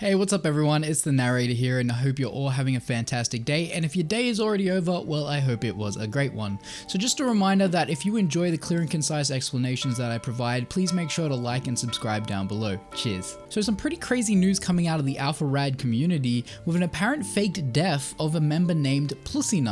Hey, what's up everyone? It's the narrator here and I hope you're all having a fantastic day, and if your day is already over, well, I hope it was a great one. So just a reminder that if you enjoy the clear and concise explanations that I provide, please make sure to like and subscribe down below. Cheers. So some pretty crazy news coming out of the Alpharad community with an apparent faked death of a member named Plussy.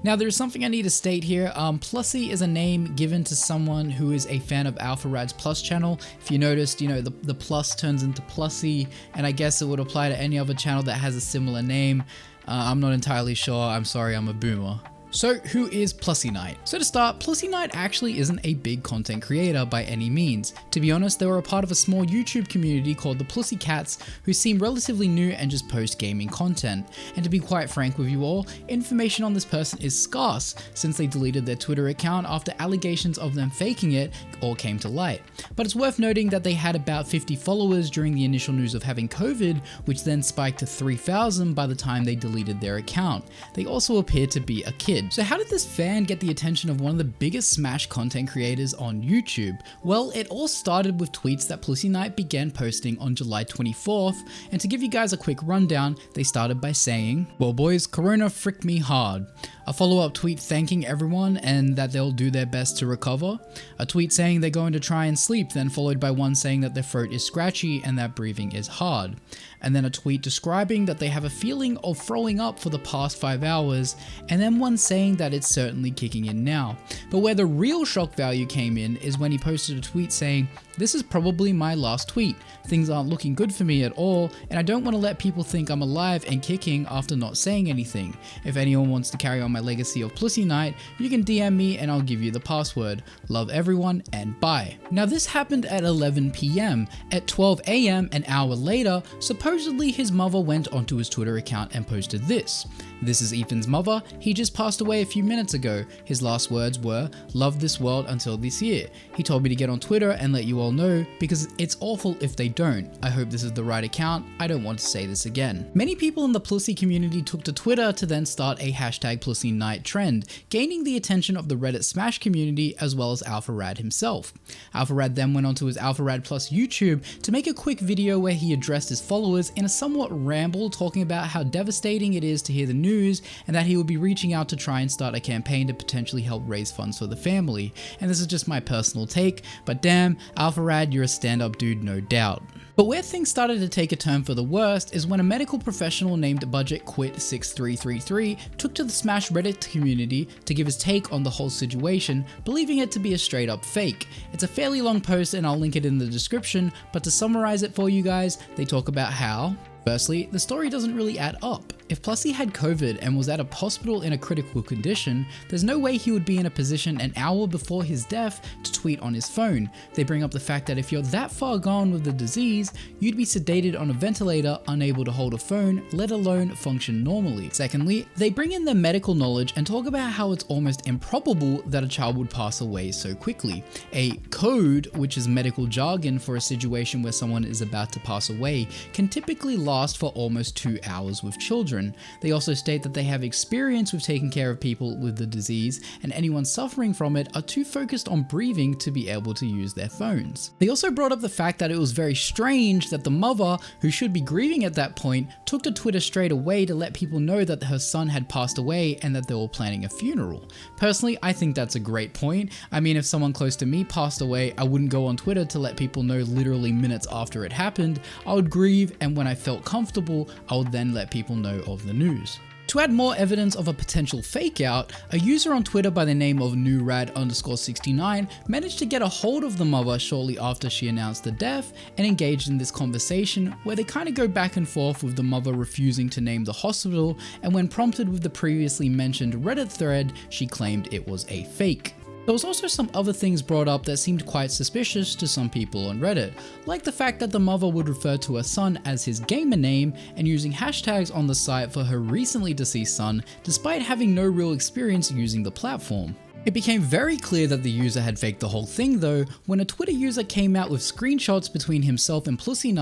Now there's something I need to state here. Plussy is a name given to someone who is a fan of Alpharad's Plus channel. If you noticed, the plus turns into Plussy, and I guess it would apply to any other channel that has a similar name. I'm not entirely sure. I'm sorry, I'm a boomer. So who is Plussy? So to start, Plussy actually isn't a big content creator by any means. To be honest, they were a part of a small YouTube community called the Plussy Cats, who seem relatively new and just post gaming content. And to be quite frank with you all, information on this person is scarce since they deleted their Twitter account after allegations of them faking it all came to light. But it's worth noting that they had about 50 followers during the initial news of having COVID, which then spiked to 3,000 by the time they deleted their account. They also appear to be a kid. So how did this fan get the attention of one of the biggest Smash content creators on YouTube? Well, it all started with tweets that Plussy began posting on July 24th, and to give you guys a quick rundown, they started by saying, "Well boys, Corona fricked me hard." A follow-up tweet thanking everyone and that they'll do their best to recover. A tweet saying they're going to try and sleep, then followed by one saying that their throat is scratchy and that breathing is hard. And then a tweet describing that they have a feeling of throwing up for the past 5 hours, and then one saying that it's certainly kicking in now. But where the real shock value came in is when he posted a tweet saying, "This is probably my last tweet. Things aren't looking good for me at all, and I don't want to let people think I'm alive and kicking after not saying anything. If anyone wants to carry on my legacy of Plussy Night, you can DM me and I'll give you the password. Love everyone and bye." Now this happened at 11 PM. At 12 AM, an hour later, supposedly his mother went onto his Twitter account and posted this. "This is Ethan's mother. He just passed away a few minutes ago. His last words were, 'Love this world until this year.' He told me to get on Twitter and let you all know because it's awful if they don't. I hope this is the right account. I don't want to say this again." Many people in the Plussy community took to Twitter to then start a #PlussyNight trend, gaining the attention of the Reddit Smash community as well as Alpharad himself. Alpharad then went onto his Alpharad Plus YouTube to make a quick video where he addressed his followers in a somewhat ramble, talking about how devastating it is to hear the news and that he would be reaching out to try and start a campaign to potentially help raise funds for the family. And this is just my personal take, but damn, Alpharad, you're a stand-up dude, no doubt. But where things started to take a turn for the worst is when a medical professional named Budget Quit 6333 took to the Smash Reddit community to give his take on the whole situation, believing it to be a straight up fake. It's a fairly long post and I'll link it in the description, but to summarize it for you guys, they talk about how, firstly, the story doesn't really add up. If Plussy had COVID and was at a hospital in a critical condition, there's no way he would be in a position an hour before his death to tweet on his phone. They bring up the fact that if you're that far gone with the disease, you'd be sedated on a ventilator, unable to hold a phone, let alone function normally. Secondly, they bring in their medical knowledge and talk about how it's almost improbable that a child would pass away so quickly. A code, which is medical jargon for a situation where someone is about to pass away, can typically last for almost 2 hours with children. They also state that they have experience with taking care of people with the disease, and anyone suffering from it are too focused on breathing to be able to use their phones. They also brought up the fact that it was very strange that the mother, who should be grieving at that point, took to Twitter straight away to let people know that her son had passed away and that they were planning a funeral. Personally, I think that's a great point. I mean, if someone close to me passed away, I wouldn't go on Twitter to let people know literally minutes after it happened. I would grieve, and when I felt comfortable, I would then let people know of the news. To add more evidence of a potential fake out, a user on Twitter by the name of newrad_69 managed to get a hold of the mother shortly after she announced the death and engaged in this conversation where they kind of go back and forth with the mother refusing to name the hospital, and when prompted with the previously mentioned Reddit thread, she claimed it was a fake. There was also some other things brought up that seemed quite suspicious to some people on Reddit, like the fact that the mother would refer to her son as his gamer name and using hashtags on the site for her recently deceased son, despite having no real experience using the platform. It became very clear that the user had faked the whole thing though, when a Twitter user came out with screenshots between himself and Plussy,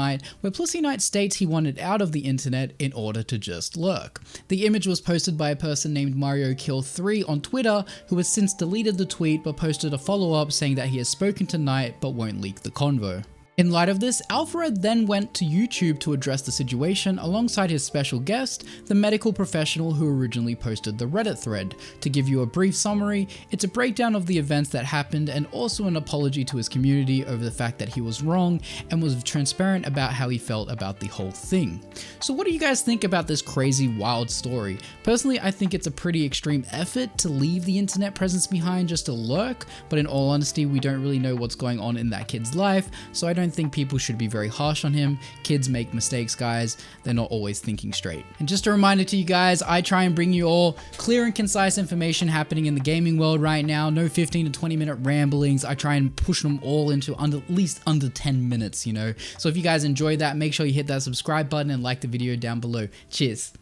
where Plussy states he wanted out of the internet in order to just lurk. The image was posted by a person named MarioKill3 on Twitter, who has since deleted the tweet but posted a follow-up saying that he has spoken to Knight but won't leak the convo. In light of this, Alpharad then went to YouTube to address the situation alongside his special guest, the medical professional who originally posted the Reddit thread. To give you a brief summary, it's a breakdown of the events that happened and also an apology to his community over the fact that he was wrong and was transparent about how he felt about the whole thing. So what do you guys think about this crazy, wild story? Personally, I think it's a pretty extreme effort to leave the internet presence behind just to lurk, but in all honesty, we don't really know what's going on in that kid's life, so I don't think people should be very harsh on him. Kids make mistakes, guys. They're not always thinking straight. And just a reminder to you guys, I try and bring you all clear and concise information happening in the gaming world right now. No 15 to 20 minute ramblings. I try and push them all into at least under 10 minutes, you know. So if you guys enjoy that, make sure you hit that subscribe button and like the video down below. Cheers.